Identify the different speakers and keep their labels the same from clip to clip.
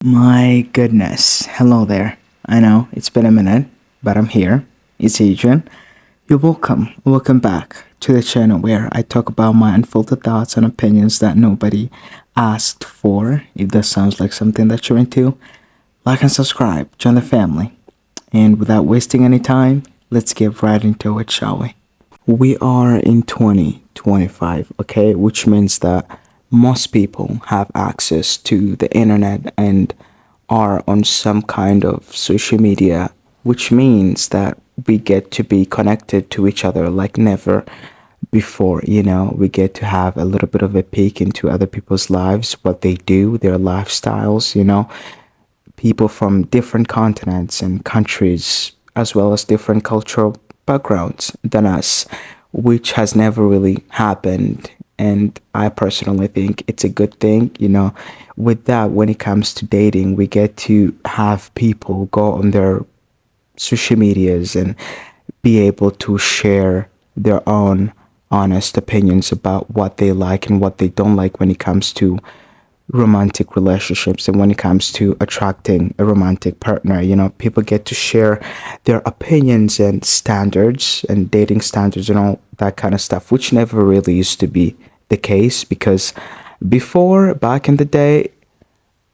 Speaker 1: My goodness. Hello there. I know it's been a minute, but I'm here. It's Adrian. You're welcome. Welcome back to the channel where I talk about my unfiltered thoughts and opinions that nobody asked for. If that sounds like something that you're into, like and subscribe, join the family. And without wasting any time, let's get right into it, shall we? We are in 2025, okay, which means that most people have access to the internet and are on some kind of social media, which means that we get to be connected to each other like never before. We get to have a little bit of a peek into other people's lives, what they do, their lifestyles, people from different continents and countries, as well as different cultural backgrounds than us, which has never really happened. And I personally think it's a good thing. With that, when it comes to dating, we get to have people go on their social medias and be able to share their own honest opinions about what they like and what they don't like when it comes to romantic relationships and when it comes to attracting a romantic partner. People get to share their opinions and standards and dating standards and all that kind of stuff, which never really used to be the case because before, back in the day,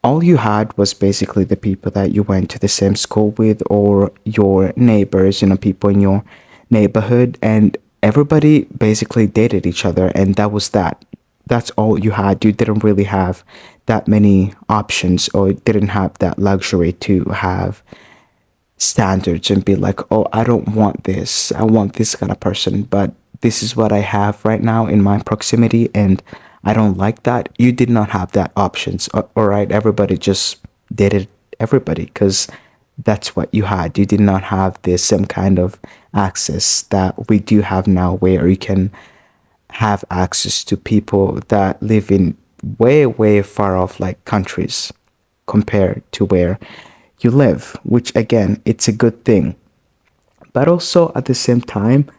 Speaker 1: all you had was basically the people that you went to the same school with or your neighbors, people in your neighborhood, and everybody basically dated each other, and that was that. That's all you had. You didn't really have that many options or didn't have that luxury to have standards and be like, oh, I don't want this. I want this kind of person, but this is what I have right now in my proximity and I don't like that. You did not have that options. All right, everybody just dated everybody because that's what you had. You did not have the same kind of access that we do have now where you can have access to people that live in way, way far off like countries compared to where you live, which again, it's a good thing. But also at the same time,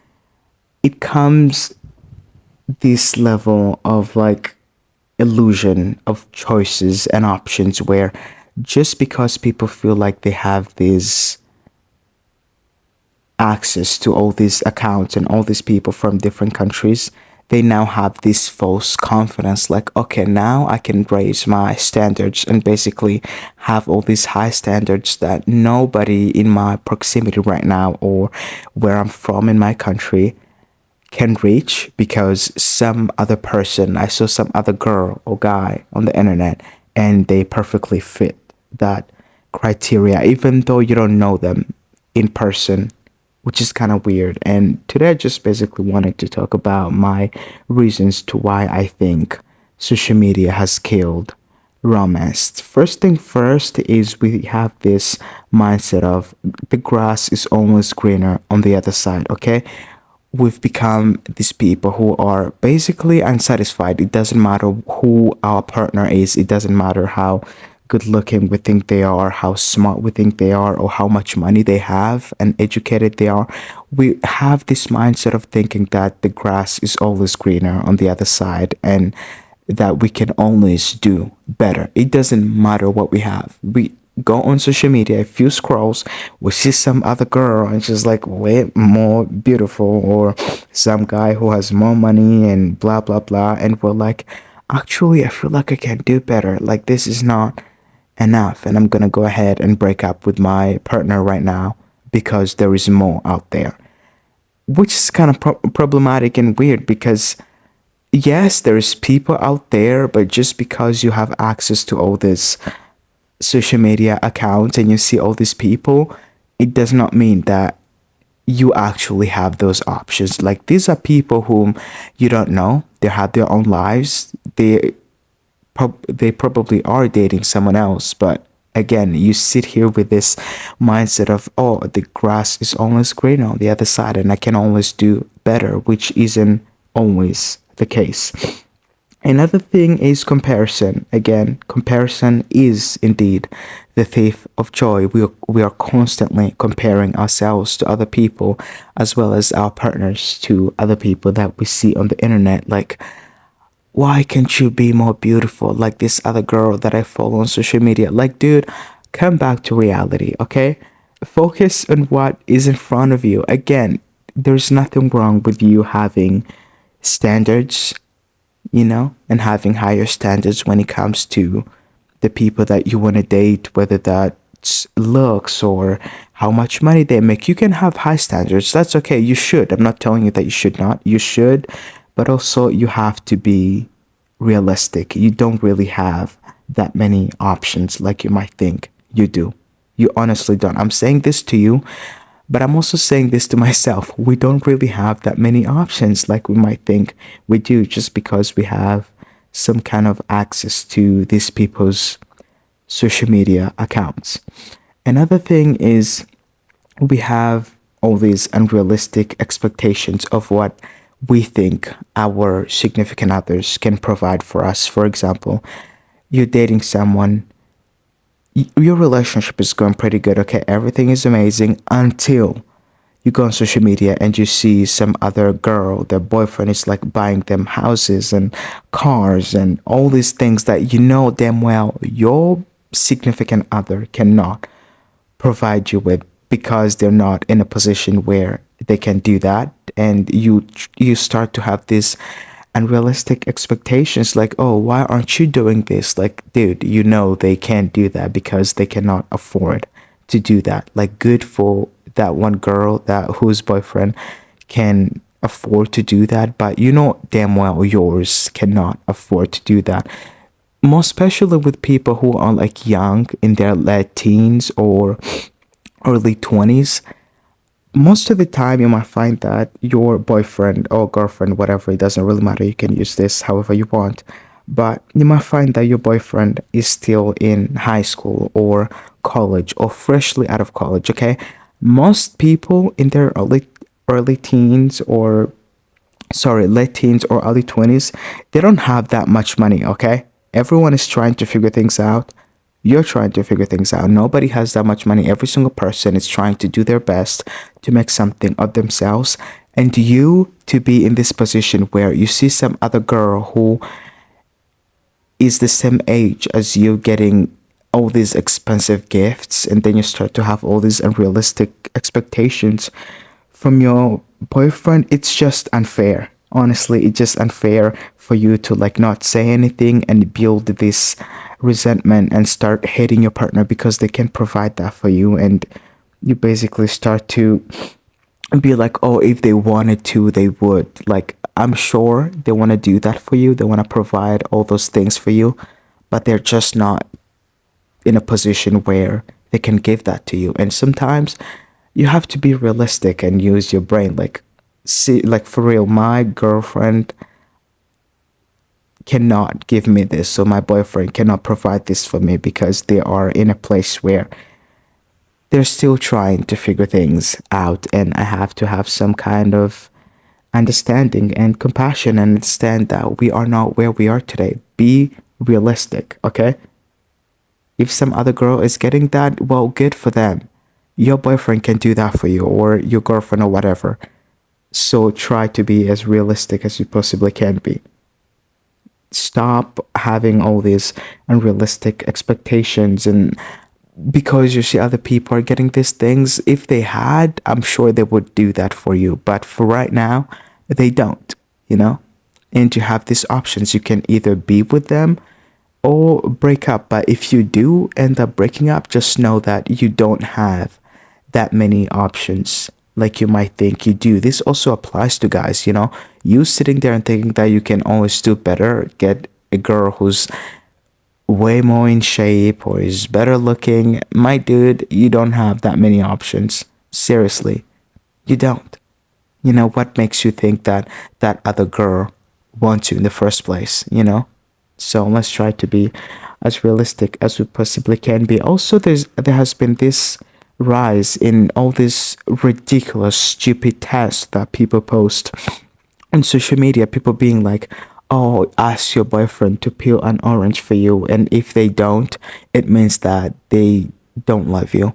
Speaker 1: it comes this level of like illusion of choices and options where just because people feel like they have this access to all these accounts and all these people from different countries, they now have this false confidence like, okay, now I can raise my standards and basically have all these high standards that nobody in my proximity right now or where I'm from in my country can reach because some other person, I saw some other girl or guy on the internet and they perfectly fit that criteria, even though you don't know them in person, which is kind of weird. And today I just basically wanted to talk about my reasons to why I think social media has killed romance. First thing first is we have this mindset of the grass is always greener on the other side, okay? We've become these people who are basically unsatisfied. It doesn't matter who our partner is, it doesn't matter how good looking we think they are, how smart we think they are, or how much money they have and educated they are. We have this mindset of thinking that the grass is always greener on the other side and that we can always do better. It doesn't matter what we have. We go on social media, a few scrolls, we see some other girl and she's like way more beautiful, or some guy who has more money and blah blah blah, and we're like, actually, I feel like I can do better. Like, this is not enough, and I'm gonna go ahead and break up with my partner right now because there is more out there, which is kind of problematic and weird because yes, there's people out there, but just because you have access to all this social media accounts and you see all these people, it does not mean that you actually have those options. Like, these are people whom you don't know. They have their own lives. They probably are dating someone else, but again, you sit here with this mindset of, oh, the grass is always greener on the other side and I can always do better, which isn't always the case. Another thing is comparison. Again, comparison is indeed the thief of joy. We are constantly comparing ourselves to other people as well as our partners to other people that we see on the internet. Like, why can't you be more beautiful like this other girl that I follow on social media? Like, dude, come back to reality, okay? Focus on what is in front of you. Again, there's nothing wrong with you having standards, and having higher standards when it comes to the people that you want to date, whether that's looks or how much money they make. You can have high standards. That's okay. You should. I'm not telling you that you should not. You should, but also you have to be realistic. You don't really have that many options like you might think you do. You honestly don't. I'm saying this to you, but I'm also saying this to myself. We don't really have that many options like we might think we do, just because we have some kind of access to these people's social media accounts. Another thing is we have all these unrealistic expectations of what we think our significant others can provide for us. For example, you're dating someone, your relationship is going pretty good, okay? Everything is amazing until you go on social media and you see some other girl, their boyfriend is like buying them houses and cars and all these things that you know damn well your significant other cannot provide you with, because they're not in a position where they can do that. And you start to have this unrealistic expectations like, oh, why aren't you doing this? Like, dude, they can't do that because they cannot afford to do that. Like, good for that one girl that whose boyfriend can afford to do that, but you know damn well yours cannot afford to do that. Most especially with people who are like young, in their late teens or early 20s. Most of the time you might find that your boyfriend or girlfriend, whatever, it doesn't really matter, you can use this however you want, but you might find that your boyfriend is still in high school or college or freshly out of college, okay? Most people in their early teens or sorry, late teens or early 20s, they don't have that much money, okay? Everyone is trying to figure things out. You're trying to figure things out. Nobody has that much money. Every single person is trying to do their best to make something of themselves. And you to be in this position where you see some other girl who is the same age as you getting all these expensive gifts, and then you start to have all these unrealistic expectations from your boyfriend. It's just unfair. Honestly, it's just unfair for you to like not say anything and build this resentment and start hating your partner because they can provide that for you. And you basically start to be like, oh, if they wanted to, they would. Like, I'm sure they want to do that for you. They want to provide all those things for you, but they're just not in a position where they can give that to you. And sometimes you have to be realistic and use your brain. Like, see, like for real, my girlfriend cannot give me this, so my boyfriend cannot provide this for me because they are in a place where they're still trying to figure things out, and I have to have some kind of understanding and compassion and understand that we are not where we are today. Be realistic, okay? If some other girl is getting that, well, good for them. Your boyfriend can do that for you, or your girlfriend, or whatever. So try to be as realistic as you possibly can be. Stop having all these unrealistic expectations, and because you see other people are getting these things, if they had, I'm sure they would do that for you. But for right now, they don't. And you have these options. You can either be with them or break up. But if you do end up breaking up, just know that you don't have that many options like you might think you do. This also applies to guys. You sitting there and thinking that you can always do better, get a girl who's way more in shape or is better looking. My dude, you don't have that many options. Seriously, you don't. What makes you think that that other girl wants you in the first place? So let's try to be as realistic as we possibly can be. Also, there has been this rise in all these ridiculous, stupid tests that people post on social media. People being like, oh, ask your boyfriend to peel an orange for you, and if they don't, it means that they don't love you.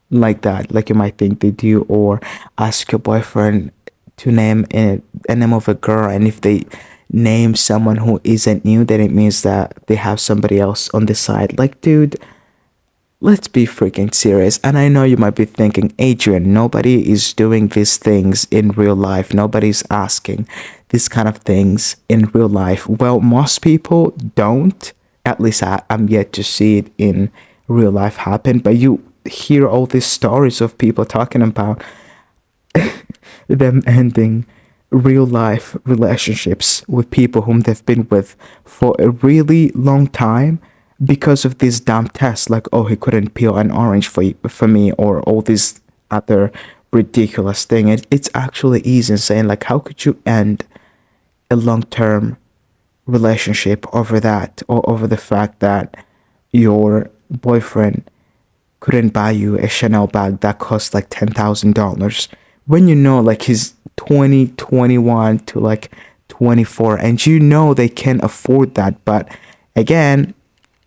Speaker 1: Like that, like you might think they do. Or ask your boyfriend to name a name of a girl, and if name someone who isn't you, then it means that they have somebody else on the side. Like, dude, let's be freaking serious. And I know you might be thinking, Adrian, nobody is doing these things in real life. Nobody's asking these kind of things in real life. Well, most people don't. At least I'm yet to see it in real life happen. But you hear all these stories of people talking about them ending real life relationships with people whom they've been with for a really long time because of these dumb tests, like, oh, he couldn't peel an orange for me, or all these other ridiculous thing. It's actually easy and saying, like, how could you end a long-term relationship over that, or over the fact that your boyfriend couldn't buy you a Chanel bag that cost like $10,000 when you know, like, he's 20, 21 to like 24, and you know they can afford that. But again,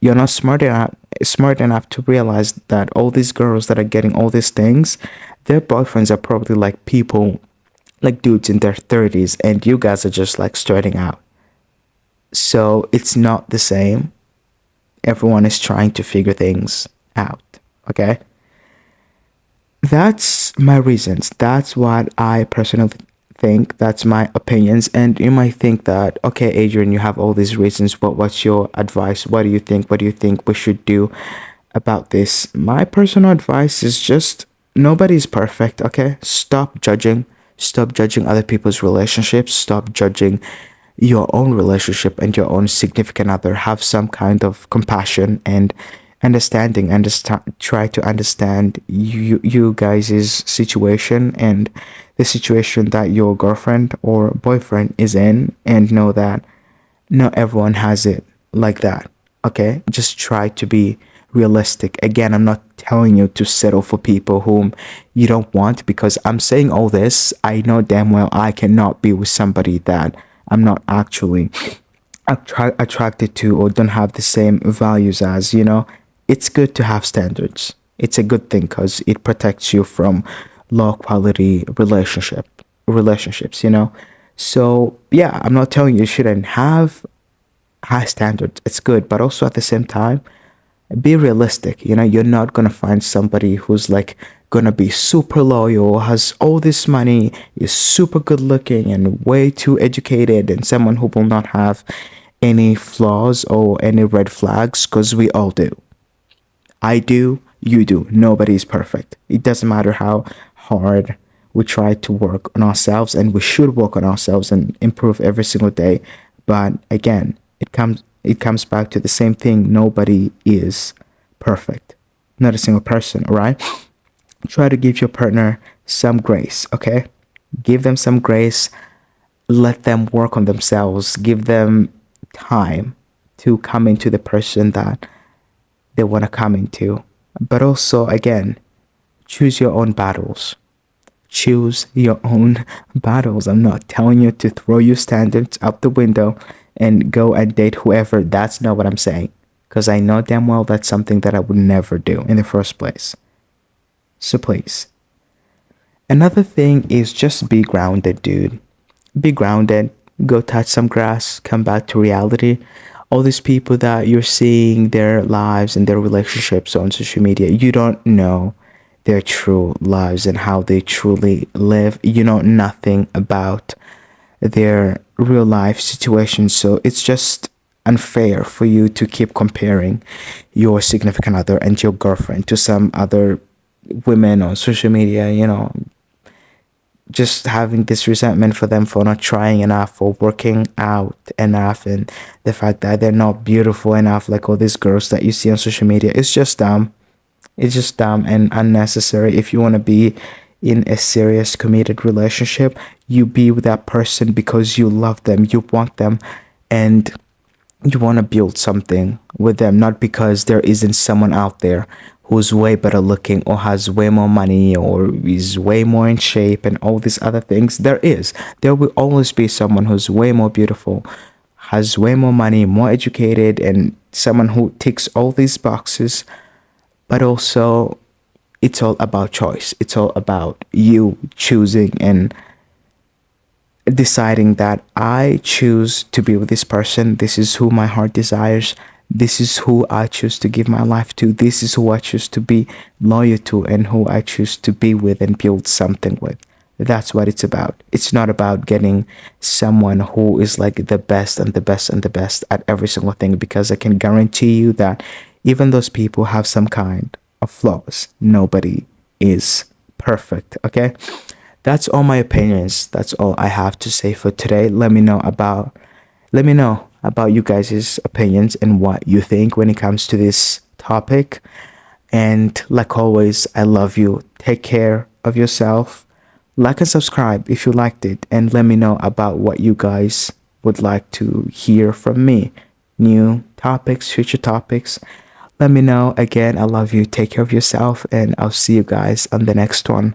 Speaker 1: you're not smart enough to realize that all these girls that are getting all these things, their boyfriends are probably like people, like dudes in their 30s, and you guys are just like starting out. So it's not the same. Everyone is trying to figure things out. Okay, that's my reasons. That's what I personally think. That's my opinions. And you might think that, okay, Adrian, you have all these reasons, but what's your advice? What do you think? What do you think we should do about this? My personal advice is just, nobody's perfect. Okay, stop judging. Stop judging other people's relationships. Stop judging your own relationship and your own significant other. Have some kind of compassion and understanding. Try to understand you guys' situation and the situation that your girlfriend or boyfriend is in, and know that not everyone has it like that. Okay, just try to be realistic. Again, I'm not telling you to settle for people whom you don't want, because I'm saying all this, I know damn well I cannot be with somebody that I'm not actually attracted to, or don't have the same values as. It's good to have standards. It's a good thing because it protects you from low quality relationships. So yeah, I'm not telling you shouldn't have high standards. It's good, but also at the same time, be realistic. You're not gonna find somebody who's like gonna be super loyal, has all this money, is super good looking and way too educated, and someone who will not have any flaws or any red flags, because we all do. I do, you do. Nobody's perfect. It doesn't matter how hard we try to work on ourselves, and we should work on ourselves and improve every single day. But again, it comes back to the same thing. Nobody is perfect. Not a single person, all right? Try to give your partner some grace, okay? Give them some grace. Let them work on themselves. Give them time to come into the person that they want to come into. But also, again, choose your own battles. Choose your own battles. I'm not telling you to throw your standards out the window and go and date whoever. That's not what I'm saying, because I know damn well that's something that I would never do in the first place. So please. Another thing is just be grounded, dude. Be grounded. Go touch some grass. Come back to reality. All these people that you're seeing their lives and their relationships on social media, you don't know their true lives and how they truly live. You know nothing about their real life situation. So it's just unfair for you to keep comparing your significant other and your girlfriend to some other women on social media, just having this resentment for them for not trying enough or working out enough, and the fact that they're not beautiful enough like all these girls that you see on social media. It's just dumb. It's just dumb and unnecessary. If you want to be in a serious committed relationship, you be with that person because you love them, you want them, and you want to build something with them, not because there isn't someone out there who's way better looking or has way more money or is way more in shape and all these other things. There will always be someone who's way more beautiful, has way more money, more educated, and someone who ticks all these boxes. But also, it's all about choice. It's all about you choosing and deciding that I choose to be with this person. This is who my heart desires. This is who I choose to give my life to. This is who I choose to be loyal to and who I choose to be with and build something with. That's what it's about. It's not about getting someone who is like the best and the best and the best at every single thing, because I can guarantee you that even those people have some kind of flaws. Nobody is perfect, okay? That's all my opinions. That's all I have to say for today. Let me know about you guys' opinions and what you think when it comes to this topic. And like always, I love you. Take care of yourself. Like and subscribe if you liked it, and let me know about what you guys would like to hear from me. New topics, future topics. Let me know. Again, I love you. Take care of yourself, and I'll see you guys on the next one.